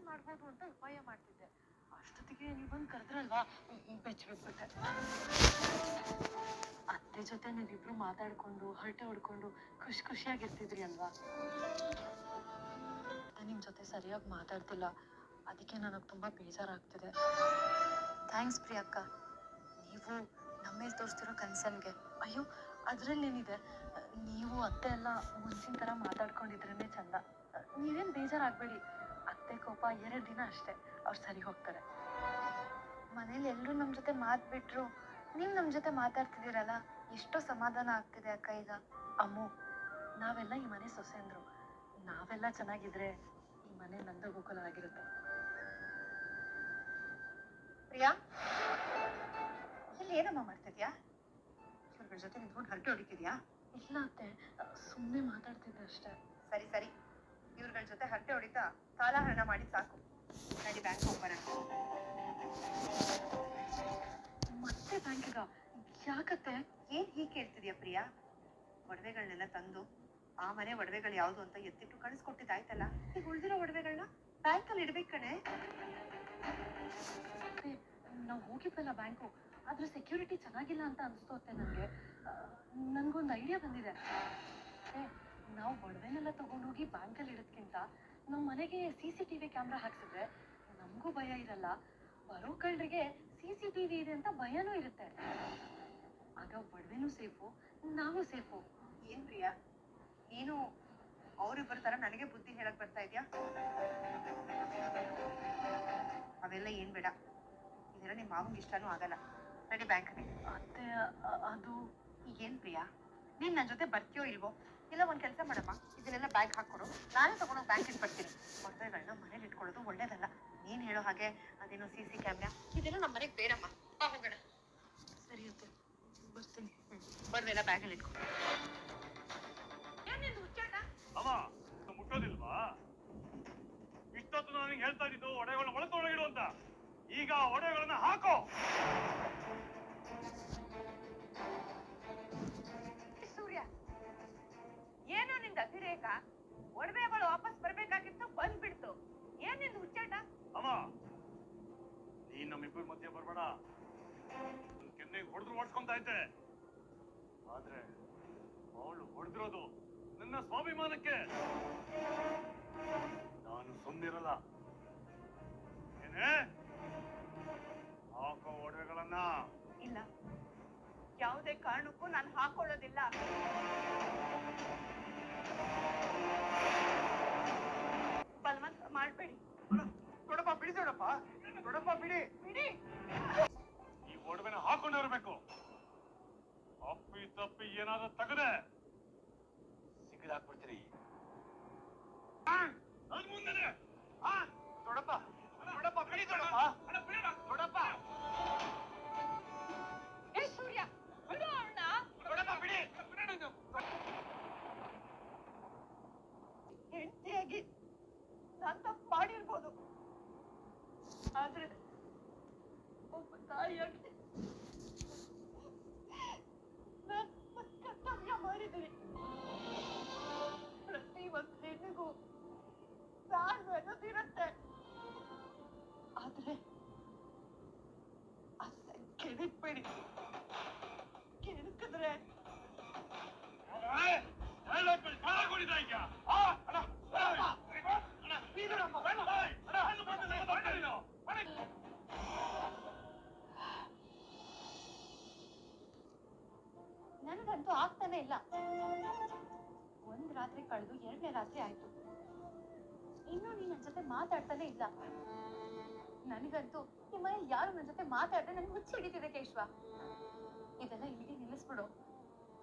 ಮಾಡ್ಬೋದು ಅಂತ ಉಪಾಯ ಮಾಡ್ತಿದ್ದೆ. ಅಷ್ಟೊತ್ತಿಗೆ ನೀವು ಬಂದು ಕರೆದ್ರಲ್ವಾ, ಬೆಚ್ಚಿಬಿಟ್ಬಿಟ್ಟೆ. ಅತ್ತೆ ಜೊತೆ ನೀವಿಬ್ರು ಮಾತಾಡ್ಕೊಂಡು ಹರಟೆ ಹೊಡ್ಕೊಂಡು ಖುಷಿಯಾಗಿರ್ತಿದ್ರಿ ಅಲ್ವಾ? ನಿಮ್ ಜೊತೆ ಸರಿಯಾಗಿ ಮಾತಾಡ್ತಿಲ್ಲ, ಅದಕ್ಕೆ ನನಗೆ ತುಂಬಾ ಬೇಜಾರಾಗ್ತಿದೆ. ಥ್ಯಾಂಕ್ಸ್ ಪ್ರಿಯಕ್ಕ, ನೀವು ನಮ್ಮೇಲೆ ತೋರಿಸ್ತಿರೋ ಕನ್ಸರ್ನ್ಗೆ. ಅಯ್ಯೋ, ಅದ್ರಲ್ಲೇನಿದೆ, ನೀವು ಅತ್ತೆ ಎಲ್ಲ ಮುಂಚಿನ ಥರ ಮಾತಾಡ್ಕೊಂಡಿದ್ರೇ ಚಂದ. ನೀವೇನು ಬೇಜಾರಾಗಬೇಡಿ. ಅತ್ತೆ ಕೋಪ 2 ದಿನ ಅಷ್ಟೇ, ಅವ್ರು ಸರಿ ಹೋಗ್ತಾರೆ. ಮನೇಲಿ ಎಲ್ಲರೂ ನಮ್ಮ ಜೊತೆ ಮಾತ್ಬಿಟ್ರು, ನೀವು ನಮ್ಮ ಜೊತೆ ಮಾತಾಡ್ತಿದ್ದೀರಲ್ಲ, ಎಷ್ಟೋ ಸಮಾಧಾನ ಆಗ್ತಿದೆ ಅಕ್ಕ ಈಗ. ಅಮ್ಮು, ನಾವೆಲ್ಲ ಈ ಮನೆ ಸೊಸೆಂದ್ರು. ನಾವೆಲ್ಲ ಚೆನ್ನಾಗಿದ್ರೆ ಈ ಮನೆ ನಂದ ಗೋಕುಲ ಆಗಿರುತ್ತೆ. ಪ್ರಿಯಾ, ಇಲ್ಲಿ ಏನಮ್ಮ ಮಾಡ್ತಿದ್ಯಾ? ಇವ್ರ ಜೊತೆ ನಿಂತ್ಕೊಂಡು ಹರಟೆ ಹೊಡಿತಿದ್ಯಾ? ಇಲ್ಲ ಅತ್ತೆ, ಸುಮ್ಮನೆ ಮಾತಾಡ್ತಿದ್ದೆ ಅಷ್ಟೇ. ಸರಿ, ಇವ್ರಗಳ ಜೊತೆ ಹರಟೆ ಹೊಡಿತಾ ಕಾಲಹರಣ ಮಾಡಿ ಸಾಕು. ನಡಿ ಬ್ಯಾಂಕ್ ಹೋಗೋಣ. ಮತ್ತೆ ಬ್ಯಾಂಕಿಗ? ಯಾಕತ್ತೆ? ಏನ್ ಹೀಗೆ ಕೇಳ್ತಿದ್ಯಾ ಪ್ರಿಯಾ? ಒಡವೆಗಳನ್ನೆಲ್ಲ ತಂದು ಆ ಮನೆ ಒಡವೆಗಳು ಯಾವ್ದು ಅಂತ ಎತ್ತಿಟ್ಟು ಕಳಿಸ್ಕೊಟ್ಟಿದ್ದಾಯ್ತಲ್ಲ, ಈಗ ಉಳಿದಿರೋ ಒಡವೆಗಳನ್ನ ಬ್ಯಾಂಕಲ್ಲಿ ಇಡ್ಬೇಕು ಕಣೆ. ನಾವು ಹೋಗಿದ್ವಲ್ಲ ಬ್ಯಾಂಕು, ಅದ್ರ ಸೆಕ್ಯೂರಿಟಿ ಚೆನ್ನಾಗಿಲ್ಲ ಅಂತ ಅನಿಸ್ತು ಅತ್ತೆ ನನಗೆ. ನನಗೊಂದು ಐಡಿಯಾ ಬಂದಿದೆ. ನಾವು ಒಡವೆನೆಲ್ಲ ತಗೊಂಡೋಗಿ ಬ್ಯಾಂಕಲ್ಲಿ ಇಡೋದ್ಕಿಂತ ನಮ್ಮ ಮನೆಗೆ CCTV ಕ್ಯಾಮ್ರಾ ಹಾಕ್ಸಿದ್ರೆ ನಮಗೂ ಭಯ ಇರಲ್ಲ, ಬರೋ ಕಳ್ಳರಿಗೆ CCTV ಇದೆ ಅಂತ ಭಯನೂ ಇರುತ್ತೆ. ಆಗ ಒಡವೆನೂ ಸೇಫು, ನಾವು ಸೇಫು. ಏನ್ ಪ್ರಿಯಾ, ನೀನು ಅವ್ರಿಬ್ಬರ ತರ ನನಗೆ ಬುದ್ಧಿ ಹೇಳಕ್ ಬರ್ತಾ ಇದ್ಯಾ? ಅವೆಲ್ಲ ಏನ್ ಬೇಡ, ಇದೆಲ್ಲ ನಿಮ್ಮ ಮಾವಂಗೆ ಇಷ್ಟನೂ ಆಗಲ್ಲ. ನಡಿ ಬ್ಯಾಂಕ್ಗೆ. ಅತ್ತೆ, ಅದು ಈಗೇನ್ ಪ್ರಿಯಾ, ನೀನ್ ನನ್ನ ಜೊತೆ ಬರ್ತೀಯೋ ಇಲ್ವೋ? ಇಲ್ಲ ಒಂದ್ ಕೆಲಸ ಮಾಡಮ್ಮ, ಇದನ್ನೆಲ್ಲ ಬ್ಯಾಂಕ್ ಹಾಕೊಡು, ನಾನೇ ತಗೊಂಡೋಗಿ ಬ್ಯಾಂಕ್ ಇಟ್ಬಿಡ್ತೀನಿ. ಒಡವೆಗಳನ್ನ ಮನೇಲಿ ಇಟ್ಕೊಳ್ಳೋದು ಒಳ್ಳೇದಲ್ಲ. ನೀನ್ ಹೇಳೋ ಹಾಗೆ ಅದೇನೋ CC ಕ್ಯಾಮ್ರಾ ಇದೆಲ್ಲ ನಮ್ಮ ಮನೆಗೆ ಬೇಡಮ್ಮ. ಬಾ ಹೋಗೋಣ. ಸರಿ ಅತ್ತೆ, ಬರ್ತೀನಿ. ಒಡವೆಲ್ಲ ಬ್ಯಾಂಕಲ್ಲಿ ಇಟ್ಕೊ. ಏನಿದು ಹುಚ್ಚಾಟ? ಅಮ್ಮ, ಮುಟ್ಟೋದಿಲ್ವಾ? ಇಷ್ಟೊತ್ತು ನನಗೆ ಹೇಳ್ತಾ ಇದ್ದು ಒಡೆಗಳನ್ನ ಒಳತೊಳಗಿಡು ಅಂತ. ಈಗ ಒಡೆಗಳನ್ನ ಹಾಕೋ. ಸೂರ್ಯ, ಏನೋ ನಿಂದ ಅತಿರೇಕ? ಒಡವೆಗಳು ವಾಪಸ್ ಬರ್ಬೇಕಾಗಿತ್ತು, ಬಂದ್ಬಿಡ್ತು. ಏನಿದು ಹುಚ್ಚಾಟ? ಅಮ್ಮ, ನೀನ್ ನಮ್ಮಿಬ್ಬರ ಮಧ್ಯೆ ಬರ್ಬೇಡ. ಕೆನ್ನೆಗೆ ಹೊಡೆದ್ರು ಓಡಿಸ್ಕೊಂತ ಐತೆ, ಆದ್ರೆ ಅವಳು ಹೊಡೆದಿರೋದು ನನ್ನ ಸ್ವಾಭಿಮಾನಕ್ಕೆ. ನಾನು ಸುಮ್ಮನಿರಲ್ಲ. ಏನೇ, ಹಾಕೋ ಒಡವೆಗಳನ್ನ. ಇಲ್ಲ, ಯಾವುದೇ ಕಾರಣಕ್ಕೂ ನಾನು ಹಾಕೊಳ್ಳೋದಿಲ್ಲ. ಬಲವಂತ ಮಾಡ್ಬೇಡಿ. ದೊಡ್ಡಪ್ಪ ಬಿಡಿ, ದೊಡ್ಡಪ್ಪ ಬಿಡಿ. ಈ ಒಡವೆನ ಹಾಕೊಂಡಿರ್ಬೇಕು. ಅಪ್ಪಿ ತಪ್ಪಿ ಏನಾದ್ರೂ ತಗದೆ ಸಿಗದಾಕ್ಬಿಡ್ತೀರಿ. ಮುಂದೆ ದೊಡ್ಡಪ್ಪ ಬಿಡಿ, ದೊಡ್ಡಪ್ಪ. ಸೂರ್ಯ, ದೊಡ್ಡಪ್ಪ ಬಿಡಿ. ಹೆಂಡತಿಯಾಗಿ ನಾನು ತಪ್ಪು ಮಾಡಿರ್ಬೋದು, ಆದ್ರೆ ಒಬ್ಬ ತಾಯಿಯಾಗಿ ನಾನು ಕರ್ತವ್ಯ ಮಾಡಿದ್ದೀನಿ. ಪ್ರತಿ ಒಂದು ಹೆಣ್ಣಿಗೂ ತಾಳ್ಮೆ ಅನ್ನೋದಿರುತ್ತೆ, ಆದ್ರೆ ಅದನ್ನ ಕೆಣಕ್ಬೇಡಿ. ಕೆಣಕಿದ್ರೆ ನನಗಂತೂ ಆಗ್ತಾನೆ ಇಲ್ಲ. ಒಂದ್ ರಾತ್ರಿ ಕಳೆದು 2ನೇ ರಾತ್ರಿ ಆಯ್ತು, ಇನ್ನೂ ನೀನ್ ನನ್ನ ಜೊತೆ ಮಾತಾಡ್ತಾನೆ ಇಲ್ಲ. ನನಗಂತೂ ಈ ಮನೇಲಿ ಯಾರು ನನ್ನ ಜೊತೆ ಮಾತಾಡಿದ್ರೆ ನನ್ಗೆ ಹುಚ್ಚು ಹಿಡಿತಿದೆ ಕೇಶವ. ಇದೆಲ್ಲ ಇಲ್ಲಿಗೆ ನಿಲ್ಲಿಸ್ಬಿಡು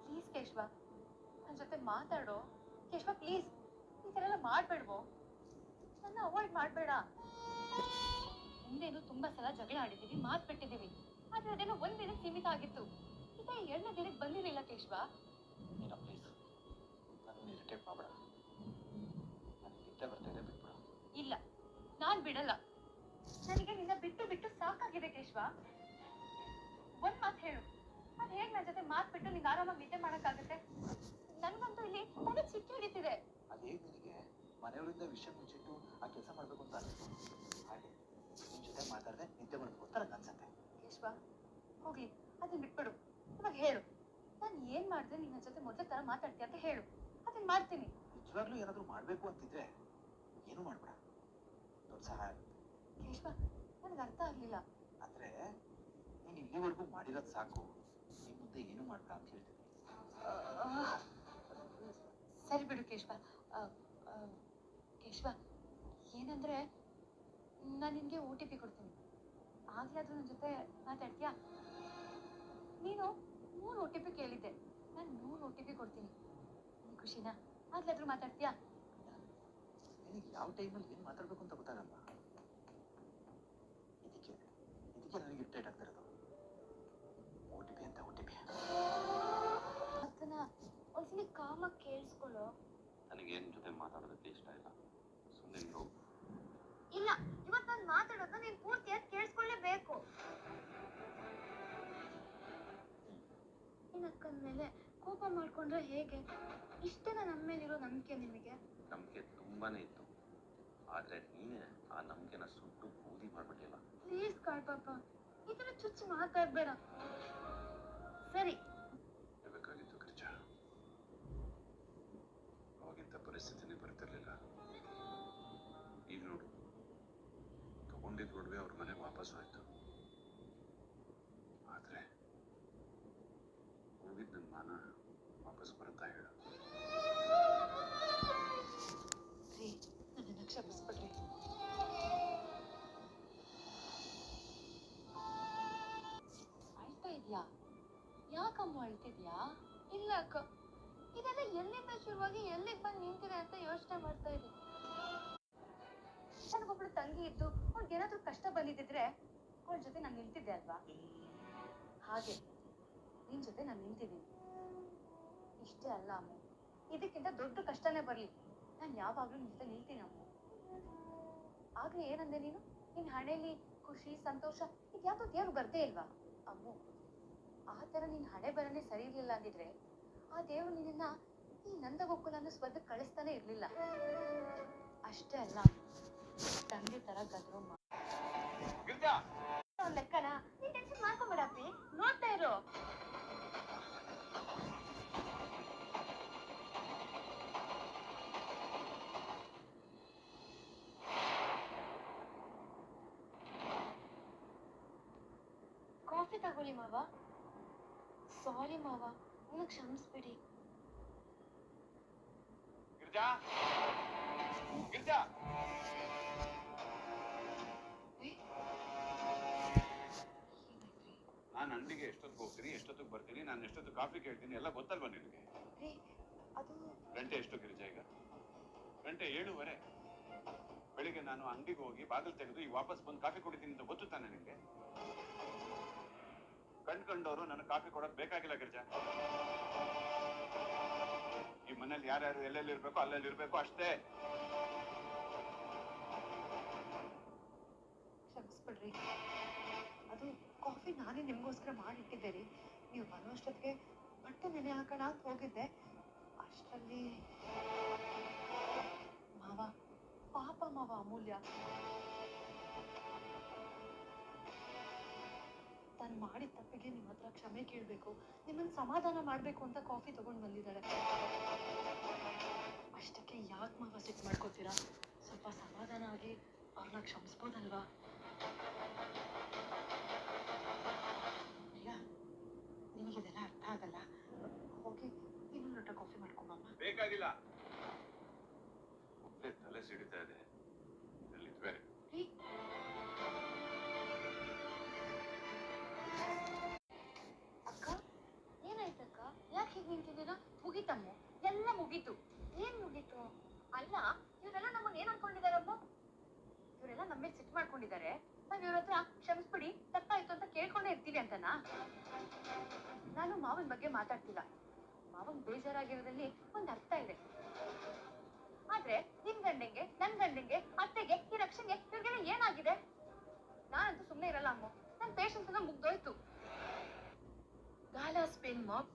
ಪ್ಲೀಸ್ ಕೇಶವ. ನನ್ನ ಜೊತೆ ಮಾತಾಡೋ ಕೇಶವ, ಪ್ಲೀಸ್. ಈ ಥರ ಎಲ್ಲ ಮಾಡ್ಬೇಡ್ವೋ, ನನ್ನ ಅವಾಯ್ಡ್ ಮಾಡ್ಬೇಡ. ಹಿಂದೇನು ತುಂಬಾ ಸಲ ಜಗಳ ಆಡಿದೀವಿ, ಮಾತು ಬಿಟ್ಟಿದೀವಿ, ಆದ್ರೆ ಅದೇನೋ ಒಂದಿನ ಸೀಮಿತ ಆಗಿತ್ತು. ಈಗ 2ನೇ ದಿನಕ್ಕೆ ಬಂದಿರಲಿಲ್ಲ ಕೇಶವ. ಇಲ್ಲ, ನಾನ್ ಬಿಡಲ್ಲ. ನನಗೆ ನಿನ್ನ ಬಿಟ್ಟು ಸಾಕಾಗಿದೆ ಕೇಶವ. ಒಂದ್ ಮಾತು ಹೇಳು, ಅದ್ ಹೇಗ್ ನನ್ನ ಜೊತೆ ಮಾತು ಬಿಟ್ಟು ನಿಂಗೆ ಆರಾಮಾಗಿ ನಿದ್ದೆ ಮಾಡಕ್ಕಾಗತ್ತೆ? ನನ್ಗಂತೂ ಇಲ್ಲಿ ತಲೆ ಚಿಕ್ಕಿ ಹಿಡಿತಿದೆ. ಮನೆಯವರಿಂದ ವಿಷಯ ಮುಚ್ಚಿಟ್ಟು ಆ ಕೆಲಸ ಮಾಡ್ಬೇಕು ಅಂತ ಅನಿಸ್ತು. ಹಾಗೆ ನಿನ್ ಜೊತೆ ಮಾತಾಡದೆ ನಿದ್ದೆ ಬರೋದು ಅಂತ ನಂಗೆ ಅನ್ಸತ್ತೆ. ಕೇಶವ, ಹೋಗ್ಲಿ, ಅದನ್ನ ಬಿಟ್ಬಿಡು. ಇವಾಗ ಹೇಳು, ನಾನು ಏನ್ ಮಾಡಿದ್ರೆ ನಿನ್ನ ಜೊತೆ ಮೊದಲ ತರ ಮಾತಾಡ್ತೀಯ ಅಂತ ಹೇಳು, ಅದನ್ನ ಮಾಡ್ತೀನಿ. ನಿಜವಾಗ್ಲೂ ಏನಾದ್ರು ಮಾಡ್ಬೇಕು ಅಂತಿದ್ರೆ ಏನು ಮಾಡ್ಬೇಡ, ದೊಡ್ಡ ಸಹಾಯ ಆಗುತ್ತೆ. ಕೇಶವ, ನನಗೆ ಅರ್ಥ ಆಗ್ಲಿಲ್ಲ. ಅಂದ್ರೆ ನೀನು ಇಲ್ಲಿವರೆಗೂ ಮಾಡಿರೋದು ಸಾಕು, ನಿನ್ ಮುಂದೆ ಏನು ಮಾಡ್ಬೇಡ ಅಂತ ಹೇಳ್ತೀನಿ. ಸರಿ ಬಿಡು ಕೇಶವ. ಕೇಶವ, ಏನಂದ್ರೆ ನಾನು ನಿನ್ಗೆ OTP ಕೊಡ್ತೀನಿ, ಆಗ್ಲಾದ್ರೂ ನನ್ನ ಜೊತೆ ಮಾತಾಡ್ತೀಯಾ? ನೀನು 3 OTP ಕೇಳಿದ್ದೆ, ನಾನು 3 OTP ಕೊಡ್ತೀನಿ. ನಿನ್ ಖುಷಿನಾ? ಆಗ್ಲಾದ್ರೂ ಮಾತಾಡ್ತೀಯಾ? ನಿನಗೆ ಯಾವ ಟೈಮಲ್ಲಿ ಏನು ಮಾತಾಡ್ಬೇಕು ಅಂತ ಗೊತ್ತಾಗಲ್ಲ. ಇದಕ್ಕೆ ನನಗೆ ಇರಿಟೇಟ್ ಆಗ್ತಾ ಇರೋದು. OTP ಅಂತ OTP. ಅದನ್ನ ಒಂದ್ಸಲಿ ಕಾಮಾಗಿ ಕೇಳಿಸ್ಕೊಳ್ಳೋ. ನನಗೇನು ಜೊತೆ ಮಾತಾಡೋದಕ್ಕೆ ಇಷ್ಟ ಇಲ್ಲ, ಸುಮ್ಮನೆ ಹೋಗು. ಇಲ್ಲ, ಇವತ್ತು ನಾನು ಮಾತಾಡೋದನ್ನ ನೀನು ಪೂರ್ತಿಯಾಗಿ ಕೇಳಿಸ್ಕೊಳ್ಳೇಬೇಕು. ನಿನ್ನ ಅಕ್ಕನ ಮೇಲೆ ಕೋಪ ಮಾಡ್ಕೊಂಡ್ರೆ ಹೇಗೆ? ಇಷ್ಟೇನ ನಮ್ಮ ಮೇಲಿರೋ ನಂಬಿಕೆ ನಿಮಗೆ? ನಂಬಿಕೆ ತುಂಬಾನೇ ಇತ್ತು, ಆದ್ರೆ ನೀನೇ ಆ ನಂಬಿಕೆನ ಸುಟ್ಟು ಬೂದಿ ಮಾಡ್ಬಿಟ್ಟಿಲ್ಲ. ಪ್ಲೀಸ್ ಕಾಡ್ಪಾಪ, ಈ ತರ ಚುಚ್ಚು ಮಾತಾಡ್ಬೇಡ. ಸರಿ, ಬೇಕಾಗಿತ್ತು ಗಿರಿಜ, ಅವಾಗಿಂತ ಪರಿಸ್ಥಿತಿನೇ ಬರ್ತಿರ್ಲಿಲ್ಲ. ಈಗ ನೋಡು, ತಗೊಂಡಿದ್ದ ಒಡವೆ ಅವ್ರ ಮನೆಗೆ ವಾಪಸ್ ಆಯ್ತು, ಆದ್ರೆ ಹೋಗಿದ್ ನನ್ನ ಮಾನ ವಾಪಸ್ ಬರುತ್ತಾ ಹೇಳು? ರೀ, ನನ್ನನ್ನು ಕ್ಷಮಿಸ್ಬಿಡ್ರಿ. ಅಳ್ತಾ ಇದ್ಯಾ? ಯಾಕಮ್ಮ ಅಳ್ತಿದ್ಯಾ? ಇಲ್ಲ ಅಕ್ಕ, ಇದೆಲ್ಲ ಎಲ್ಲಿಂದ ಶುರುವಾಗಿ ಎಲ್ಲಿಗೆ ಬಂದು ನಿಂತಿದೆ ಅಂತ ಯೋಚನೆ ಮಾಡ್ತಾ ಇದ್ದೀನಿ. ನನಗೊಬ್ಳು ತಂಗಿ ಇದ್ದು ಅವ್ಳಿಗೆ ಏನಾದ್ರೂ ಕಷ್ಟ ಬಂದಿದ್ದಿದ್ರೆ ಅವಳ ಜೊತೆ ನಾನು ನಿಲ್ತಿದ್ದೆ ಅಲ್ವಾ? ಹಾಗೆ ನಿನ್ ಜೊತೆ ನಾನು ನಿಂತಿದ್ದೀನಿ. ಇಷ್ಟೇ ಅಲ್ಲ ಅಮ್ಮ, ಇದಕ್ಕಿಂತ ದೊಡ್ಡ ಕಷ್ಟನೇ ಬರ್ಲಿ, ನಾನು ಯಾವಾಗ್ಲೂ ನಿನ್ ಜೊತೆ ನಿಲ್ತೀನಿ ಅಮ್ಮ. ಆಗ್ಲೇ ಏನಂದೆ ನೀನು? ನಿನ್ ಹಣೆಯಲ್ಲಿ ಖುಷಿ, ಸಂತೋಷ ಇದ್ಯಾವುದೋ ದೇವ್ರು ಬರ್ದೇ ಇಲ್ವಾ ಅಮ್ಮು? ಆ ತರ ನಿನ್ ಹಣೆ ಬರನೇ ಸರಿ ಇರ್ಲಿಲ್ಲ ಅಂದಿದ್ರೆ ಆ ದೇವ್ರು ನಿನ್ನ ಈ ನಂದಗೋಕುಲನ್ನು ಸ್ವರ್ಗಕ್ಕೆ ಕಳಿಸ್ತಾನೆ ಇರ್ಲಿಲ್ಲ. ಅಷ್ಟೇ ಅಲ್ಲ, ತಂದೆ ತರ ಗದ್ರು ಲೆಕ್ಕನ ನೀನ್ ಟೆನ್ಷನ್ ಮಾಡ್ಕೊಂಬೇಡಪ್ಪಿ, ನೋಡ್ತಾ ಇರು. ಕಾಫಿ ತಗೊಳ್ಳಿ ಮಾವ. ಸಾರಿ ಮಾವ, ನನಗೆ ಕ್ಷಮಿಸ್ಬಿಡಿ. ಗಿರಿಜಾ, ಗಿರಿಜಾ, ನಾನು ಅಂಗಡಿಗೆ ಎಷ್ಟೊತ್ತಿಗೆ ಹೋಗ್ತೀನಿ, ಎಷ್ಟೊತ್ತಿಗೆ ಬರ್ತೀನಿ, ನಾನು ಎಷ್ಟೊತ್ತಿಗೆ ಕಾಫಿ ಕೇಳ್ತೀನಿ ಎಲ್ಲ ಗೊತ್ತಲ್ವಾ ನಿನಗೆ? ಅದು ಗಂಟೆ ಎಷ್ಟು ಗಿರಿಜಾ ಈಗ? ಗಂಟೆ 7:15. ಬೆಳಿಗ್ಗೆ ನಾನು ಅಂಗಡಿಗೆ ಹೋಗಿ ಬಾಗಿಲು ತೆಗೆದು ಈಗ ವಾಪಸ್ ಬಂದು ಕಾಫಿ ಕುಡಿತೀನಿ ಅಂತ ಗೊತ್ತು ತಾನೆ ನಿನಗೆ? ಕಂಡ್ಕೊಂಡವರು ನನಗೆ ಕಾಫಿ ಕೊಡೋದು ಬೇಕಾಗಿಲ್ಲ ಗಿರಿಜಾ. ಈ ಮನೇಲಿ ಯಾರ್ಯಾರು ಎಲ್ಲೆಲ್ಲಿ ಇರ್ಬೇಕು ಅಲ್ಲೆಲ್ಲಿ ಇರ್ಬೇಕು ಅಷ್ಟೇ. ಕ್ಷಮಿಸ್ಬಿಡ್ರಿ, ಅದು ಕಾಫಿ ನಾನೇ ನಿಮ್ಗೋಸ್ಕರ ಮಾಡಿಟ್ಟಿದ್ದೆ ರೀ. ನೀವು ಬರೋಷ್ಟೊತ್ತಿಗೆ ಬಟ್ಟೆ ನೆನೆ ಹಾಕೋಣ ಅಂತ ಹೋಗಿದ್ದೆ, ಅಷ್ಟರಲ್ಲಿ ಮಾವ, ಪಾಪ ಮಾವ ಅಮೂಲ್ಯ ತಾನು ಮಾಡಿದ ತಪ್ಪಿಗೆ ನಿಮ್ಮ ಹತ್ರ ಕ್ಷಮೆ ಕೇಳಬೇಕು, ನಿಮ್ಮನ್ನು ಸಮಾಧಾನ ಮಾಡಬೇಕು ಅಂತ ಕಾಫಿ ತಗೊಂಡು ಬಂದಿದ್ದಾಳೆ. ಅಷ್ಟಕ್ಕೆ ಯಾಕೆ ಮಾವ ಸಿಟ್ಟು ಮಾಡ್ಕೋತೀರಾ? ಸ್ವಲ್ಪ ಸಮಾಧಾನ ಆಗಿ ಅವ್ರನ್ನ ಕ್ಷಮಿಸ್ಬೋದಲ್ವಾ? ಇಲ್ಲ, ನಿಮಗಿದೆಲ್ಲ ಅರ್ಥ ಆಗಲ್ಲ. ಹೋಗಿ ಇನ್ನೊಂದು ಲೋಟ ಕಾಫಿ ಮಾಡ್ಕೊಂಬಮ್ಮ. ಬೇಕಾಗಿಲ್ಲ, ಒಬ್ಬೇ ತಲೆ ಸಿಡಿತಾ ಇದೆ. ಲಲಿತ್ ಬೇರೆ. ಅಕ್ಕ, ಏನಾಯ್ತಕ್ಕ? ಯಾಕೆ ಹೀಗೆ ನಿಂತಿದ್ದೀರಾ? ಮುಗೀತಮ್ಮ, ಎಲ್ಲ ಮುಗೀತು. ಏನ್ ಮುಗೀತು? ಅಲ್ಲ, ಇವರೆಲ್ಲ ನಮ್ಮನ್ನ ಏನ್ ಅನ್ಕೊಂಡಿದಾರಮ್ಮ? ಇವರೆಲ್ಲ ನಮ್ಮ ಮೇಲೆ ಸಿಟ್ಟು ಮಾಡ್ಕೊಂಡಿದ್ದಾರೆ, ನಾವ್ ಇವ್ರ ಹತ್ರ ಕ್ಷಮಿಸ್ಬಿಡಿ, ತಪ್ಪಾಯ್ತು ಅಂತ ಕೇಳ್ಕೊಂಡೇ ಇರ್ತೀವಿ ಅಂತನಾ? ನಾನು ಮಾವನ ಬಗ್ಗೆ ಮಾತಾಡ್ತಿಲ್ಲ. ಮಾವನ್ ಬೇಜಾರಾಗಿರೋದ್ರಲ್ಲಿ ಒಂದ್ ಅರ್ಥ ಇದೆ. ಆದ್ರೆ ನಿಮ್ ಗಂಡಂಗೆ, ನನ್ ಗಂಡಂಗೆ, ಅತ್ತೆಗೆ, ಈ ರಕ್ಷಣೆಗೆ ಇವ್ರಿಗೆಲ್ಲ ಏನಾಗಿದೆ? ನಾನಂತೂ ಸುಮ್ಮನೆ ಇರಲ್ಲ ಅಮ್ಮ, ನನ್ ಪೇಷನ್ಸ್ ಎಲ್ಲ ಮುಗ್ದೋಯ್ತು. Gala Spin Mop